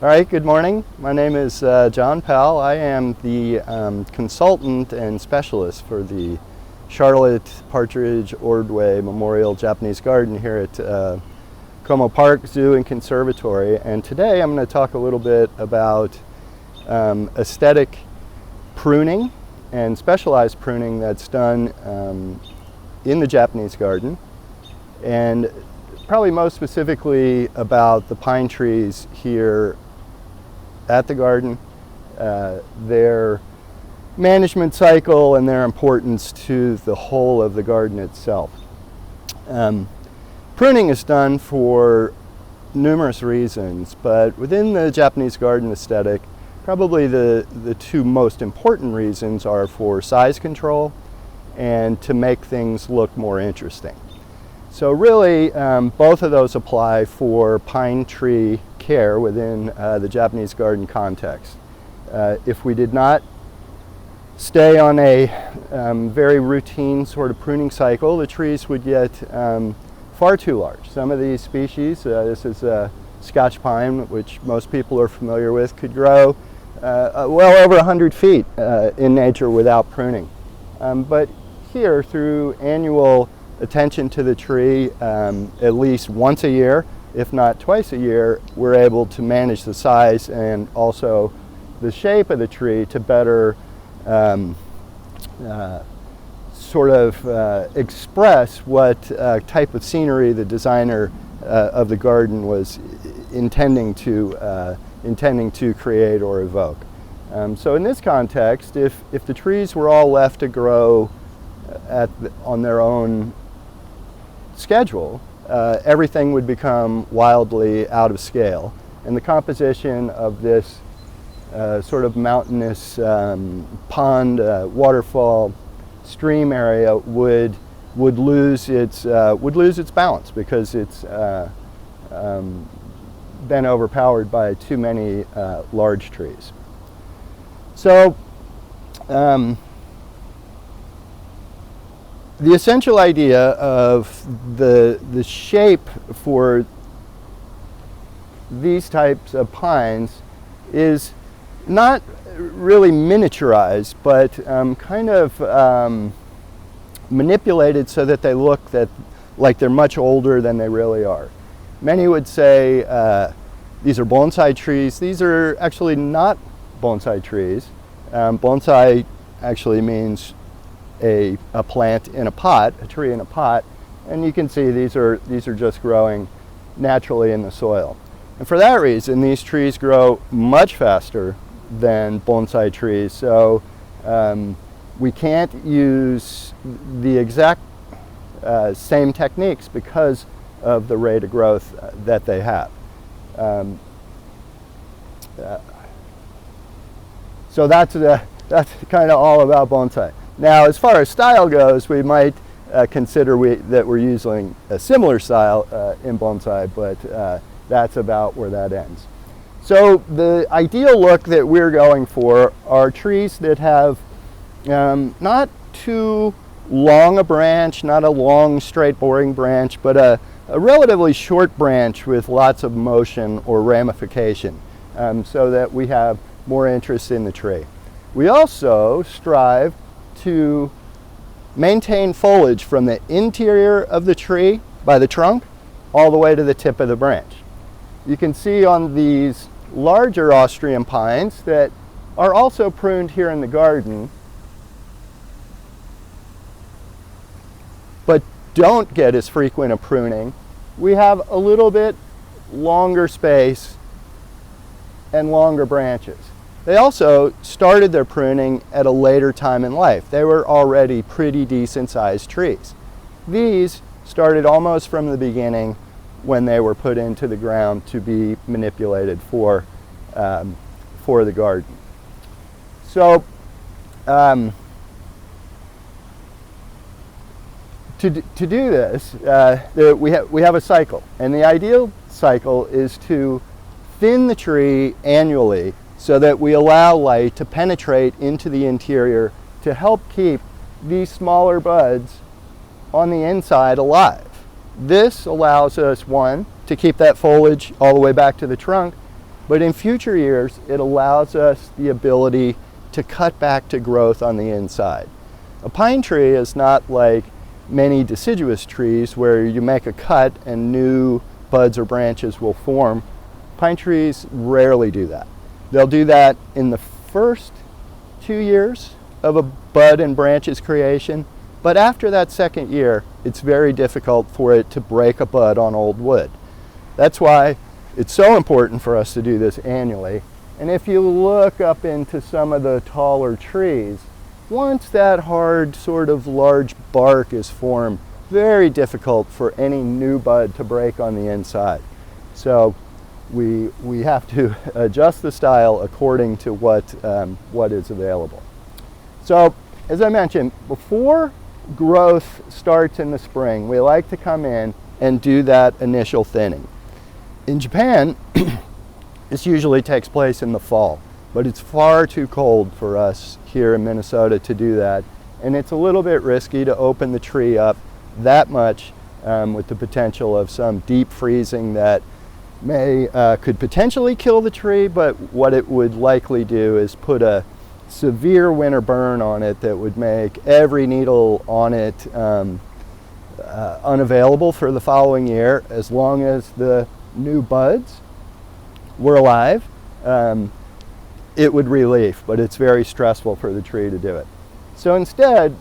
All right, good morning. My name is John Powell. I am the consultant and specialist for the Charlotte Partridge Ordway Memorial Japanese Garden here at Como Park Zoo and Conservatory. And today I'm going to talk a little bit about aesthetic pruning and specialized pruning that's done in the Japanese garden, and probably most specifically about the pine trees here at the garden, their management cycle and their importance to the whole of the garden itself. Pruning is done for numerous reasons, but within the Japanese garden aesthetic, probably the two most important reasons are for size control and to make things look more interesting. So really, both of those apply for pine tree care within the Japanese garden context. If we did not stay on a very routine sort of pruning cycle, the trees would get far too large. Some of these species, this is a Scotch pine, which most people are familiar with, could grow well over 100 feet in nature without pruning. But here, through annual attention to the tree, at least once a year, if not twice a year, we're able to manage the size and also the shape of the tree to better express what type of scenery the designer of the garden was intending to create or evoke. So in this context, if the trees were all left to grow on their own schedule, everything would become wildly out of scale, and the composition of this sort of mountainous pond, waterfall, stream area would lose its balance because it's been overpowered by too many large trees. So the essential idea of the shape for these types of pines is not really miniaturized, but kind of manipulated so that they look like they're much older than they really are. Many would say these are bonsai trees. These are actually not bonsai trees. Bonsai actually means a plant in a pot, a tree in a pot, and you can see these are just growing naturally in the soil. And for that reason, these trees grow much faster than bonsai trees. So we can't use the exact same techniques because of the rate of growth that they have. So that's kind of all about bonsai. Now, as far as style goes, we might consider that we're using a similar style in bonsai, but that's about where that ends. So the ideal look that we're going for are trees that have not too long a branch, not a long, straight, boring branch, but a relatively short branch with lots of motion or ramification, so that we have more interest in the tree. We also strive to maintain foliage from the interior of the tree by the trunk all the way to the tip of the branch. You can see on these larger Austrian pines that are also pruned here in the garden, but don't get as frequent a pruning. We have a little bit longer space and longer branches. They also started their pruning at a later time in life. They were already pretty decent sized trees. These started almost from the beginning when they were put into the ground to be manipulated for the garden. So to do this, we have a cycle, and the ideal cycle is to thin the tree annually so that we allow light to penetrate into the interior to help keep these smaller buds on the inside alive. This allows us, one, to keep that foliage all the way back to the trunk, But in future years, it allows us the ability to cut back to growth on the inside. A pine tree is not like many deciduous trees where you make a cut and new buds or branches will form. Pine trees rarely do that. They'll do that in the first 2 years of a bud and branches creation, but after that second year, it's very difficult for it to break a bud on old wood. That's why it's so important for us to do this annually. And if you look up into some of the taller trees, once that hard sort of large bark is formed, very difficult for any new bud to break on the inside. So we have to adjust the style according to what is available. So as I mentioned, before growth starts in the spring, we like to come in and do that initial thinning. In Japan, this usually takes place in the fall, but it's far too cold for us here in Minnesota to do that, and it's a little bit risky to open the tree up that much with the potential of some deep freezing that could potentially kill the tree, but what it would likely do is put a severe winter burn on it that would make every needle on it unavailable for the following year. As long as the new buds were alive, it would relief, but it's very stressful for the tree to do it. So instead,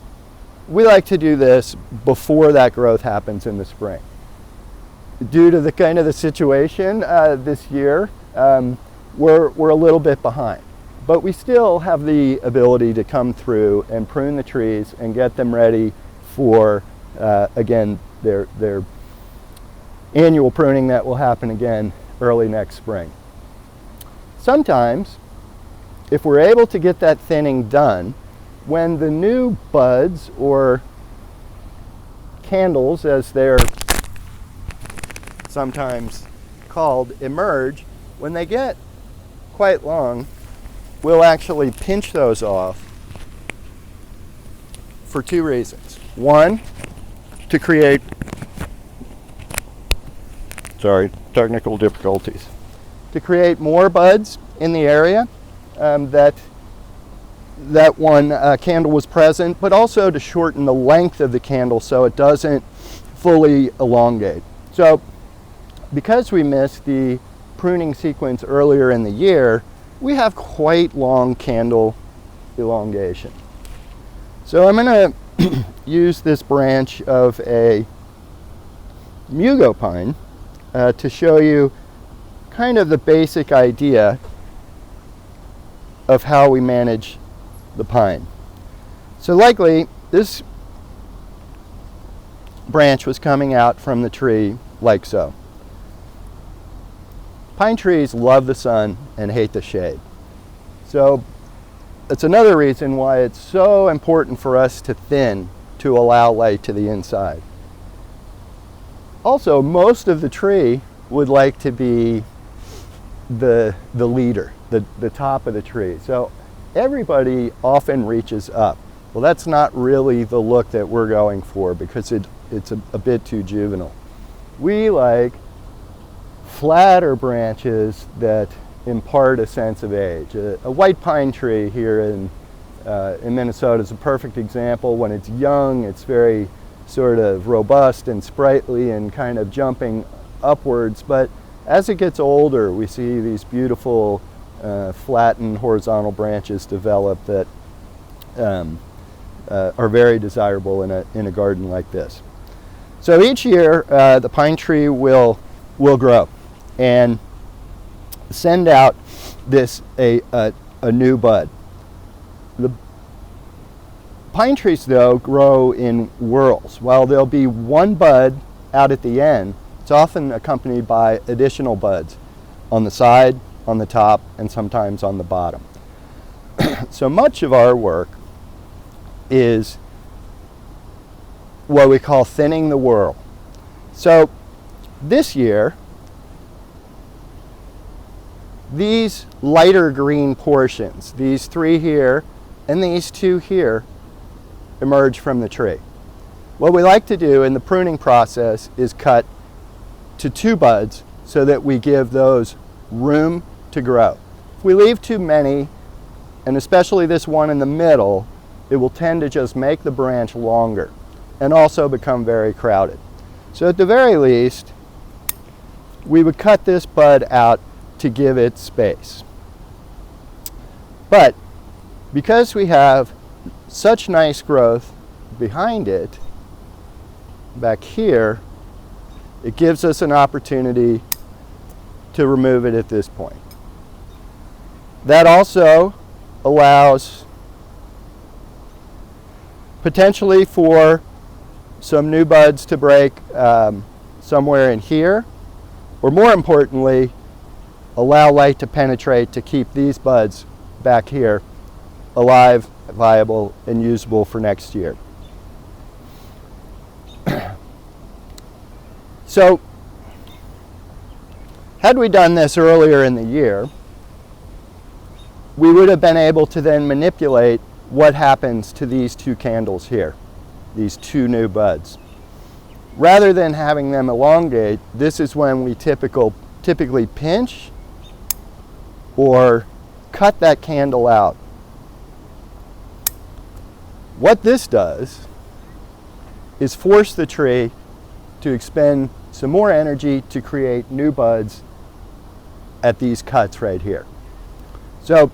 we like to do this before that growth happens in the spring. Due to the kind of the situation this year, we're a little bit behind. But we still have the ability to come through and prune the trees and get them ready for, again, their annual pruning that will happen again early next spring. Sometimes, if we're able to get that thinning done, when the new buds or candles, as they're sometimes called, emerge, when they get quite long, we'll actually pinch those off for two reasons. One, to create, technical difficulties. To create more buds in the area that one candle was present, but also to shorten the length of the candle so it doesn't fully elongate. So because we missed the pruning sequence earlier in the year, we have quite long candle elongation. So I'm going to use this branch of a mugo pine to show you kind of the basic idea of how we manage the pine. So likely this branch was coming out from the tree like so. Pine trees love the sun and hate the shade. So it's another reason why it's so important for us to thin to allow light to the inside. Also, most of the tree would like to be the leader, the top of the tree. So everybody often reaches up. Well, that's not really the look that we're going for because it's a bit too juvenile. We like flatter branches that impart a sense of age. A white pine tree here in Minnesota is a perfect example. When it's young, it's very sort of robust and sprightly and kind of jumping upwards, but as it gets older, we see these beautiful flattened horizontal branches develop that are very desirable in a garden like this. So each year, the pine tree will grow and send out a new bud. The pine trees, though, grow in whorls. While there'll be one bud out at the end, it's often accompanied by additional buds on the side, on the top, and sometimes on the bottom. So much of our work is what we call thinning the whorl. So this year, these lighter green portions, these three here and these two here, emerge from the tree. What we like to do in the pruning process is cut to two buds so that we give those room to grow. If we leave too many, and especially this one in the middle, it will tend to just make the branch longer and also become very crowded. So at the very least, we would cut this bud out to give it space. But because we have such nice growth behind it, back here, it gives us an opportunity to remove it at this point. That also allows potentially for some new buds to break somewhere in here, or more importantly, allow light to penetrate to keep these buds back here alive, viable, and usable for next year. So, had we done this earlier in the year, we would have been able to then manipulate what happens to these two candles here, these two new buds. Rather than having them elongate, this is when we typically pinch or cut that candle out. What this does is force the tree to expend some more energy to create new buds at these cuts right here. So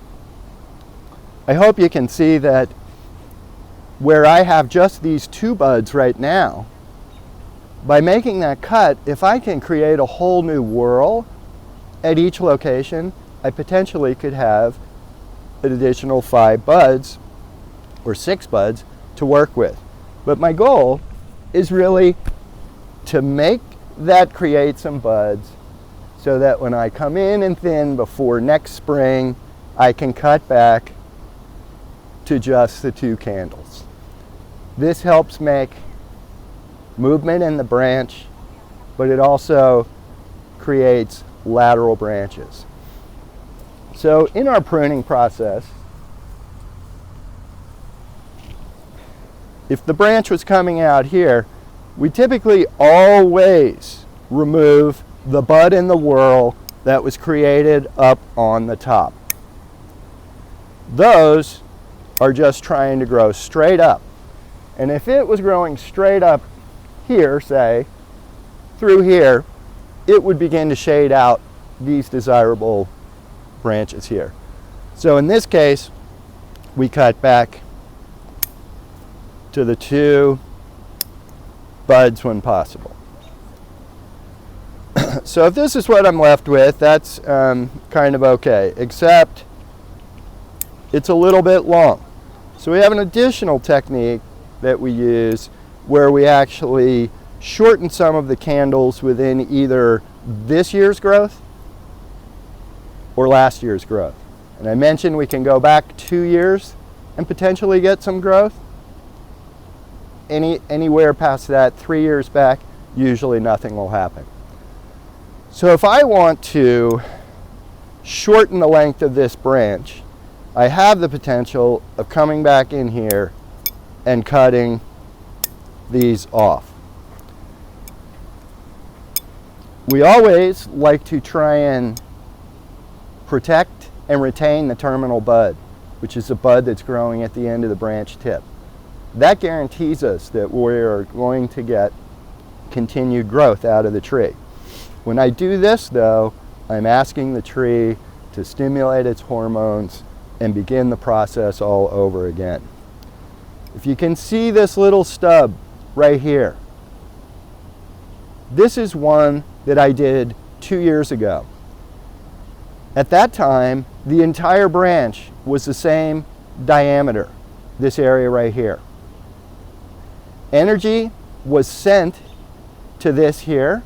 I hope you can see that where I have just these two buds right now, by making that cut, if I can create a whole new whorl at each location, I potentially could have an additional 5 buds or 6 buds to work with. But my goal is really to make that create some buds so that when I come in and thin before next spring, I can cut back to just the 2 candles. This helps make movement in the branch, but it also creates lateral branches. So in our pruning process, if the branch was coming out here, we typically always remove the bud in the whorl that was created up on the top. Those are just trying to grow straight up. And if it was growing straight up here, say, through here, it would begin to shade out these desirable branches here. So in this case, we cut back to the 2 buds when possible. So if this is what I'm left with, that's kind of okay, except it's a little bit long. So we have an additional technique that we use where we actually shorten some of the candles within either this year's growth or last year's growth. And I mentioned we can go back 2 years and potentially get some growth. Anywhere past that, 3 years back, usually nothing will happen. So if I want to shorten the length of this branch, I have the potential of coming back in here and cutting these off. We always like to try and protect and retain the terminal bud, which is the bud that's growing at the end of the branch tip. That guarantees us that we are going to get continued growth out of the tree. When I do this though, I'm asking the tree to stimulate its hormones and begin the process all over again. If you can see this little stub right here, this is one that I did 2 years ago. At that time, the entire branch was the same diameter, this area right here. Energy was sent to this here.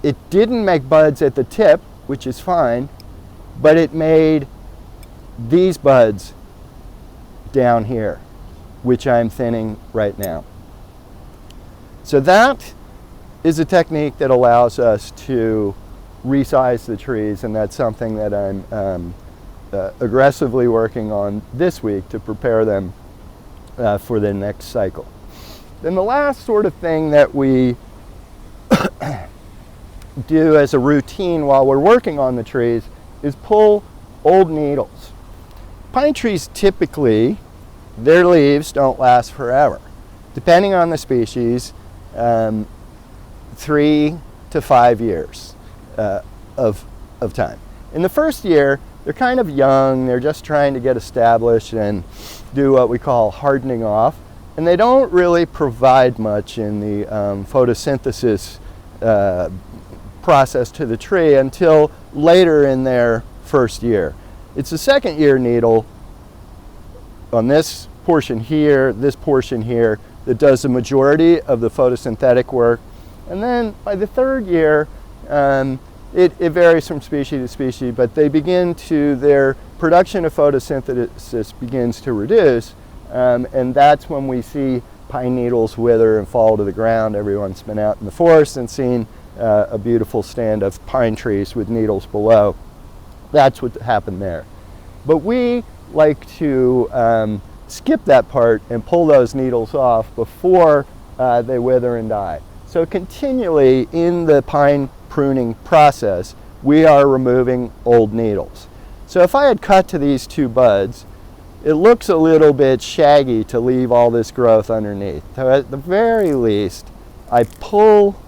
It didn't make buds at the tip, which is fine, but it made these buds down here, which I'm thinning right now. So that is a technique that allows us to resize the trees, and that's something that I'm aggressively working on this week to prepare them for the next cycle. Then the last sort of thing that we do as a routine while we're working on the trees is pull old needles. Pine trees typically, their leaves don't last forever. Depending on the species, 3 to 5 years of time. In the first year, they're kind of young, they're just trying to get established and do what we call hardening off, and they don't really provide much in the photosynthesis process to the tree until later in their first year. It's the second year needle on this portion here, this portion here, that does the majority of the photosynthetic work. And then by the third year, it varies from species to species, but they begin to, their production of photosynthesis begins to reduce, and that's when we see pine needles wither and fall to the ground. Everyone's been out in the forest and seen a beautiful stand of pine trees with needles below. That's what happened there. But we like to skip that part and pull those needles off before they wither and die. So continually in the pine pruning process, we are removing old needles. So if I had cut to these two buds, it looks a little bit shaggy to leave all this growth underneath. So at the very least, I pull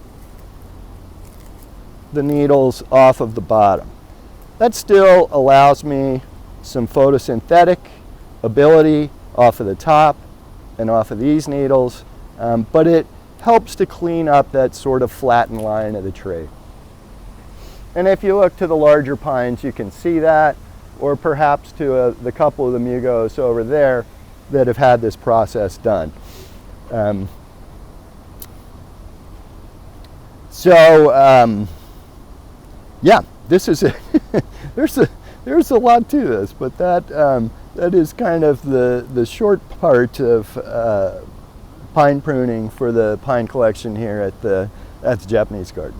the needles off of the bottom. That still allows me some photosynthetic ability off of the top and off of these needles, but it helps to clean up that sort of flattened line of the tree. And if you look to the larger pines, you can see that, or perhaps to the couple of the mugos over there that have had this process done. Yeah, this is there's a lot to this, but that is kind of the short part of pine pruning for the pine collection here at the Japanese garden.